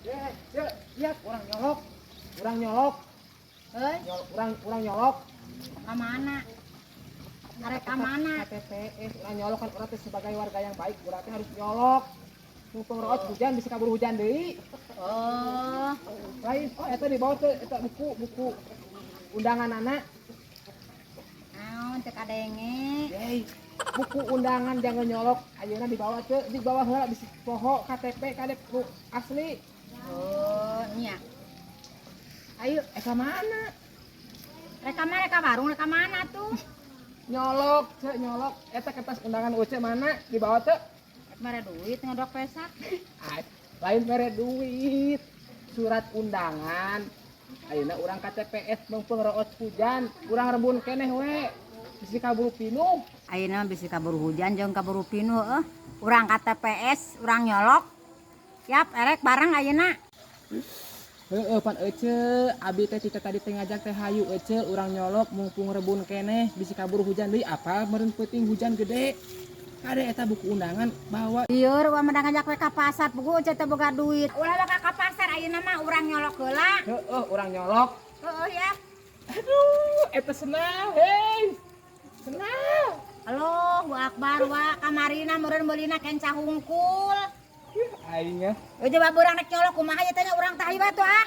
Lihat orang nyolok. Orang nyolok. Heuh, Orang nyolok. ka mana? Arek ka mana? KTP orang nyolok kan orang teh sebagai warga yang baik, berarti harus nyolok. Mumpung root hujan bisa kabur hujan deui. Oh, Lain, eta di bawah teh eta buku undangan anak. naon teu kadenge? Yey, buku undangan jangan nyolok. Ayeuna di bawah heula bisi poho KTP kadek asli. Oh, nya. Ayo, ka mana? Reka warung reka mana tuh? Nyolok, cek nyolok. Eta kertas undangan UC mana? Di bawah teh. Rek mere duit ngodok pesak. Lain mere duit. Surat undangan. Ayeuna urang KTPS mumpung root hujan, urang rebun keneh we. Bisi kaburu pinuh. Ayeuna bisi kabur hujan jeung kabur pinu Urang KTPS, urang nyolok. Yap, erek bareng ayeuna. Heeh, pan ece, abi teh cita tadi teh ngajak teh hayu ece, urang nyolok mumpung rebun keneh bisi kabur hujan deui apa meureun peuting hujan gede. Kade eta buku undangan bawa. Lieur urang mah ngajak we ka pasar, puguh teh teu boga duit. Ulah bakal ka pasar ayeuna mah urang nyolok heula. Heeh, urang nyolok. Heuh ya. Aduh, eta senang, hei. Senang. Allahu Akbar wa kamarina meureun beulina kenca hungkul. Aing ya. Coba urang rek nyolok kumaha ieu teh urang teh hayu atuh ah.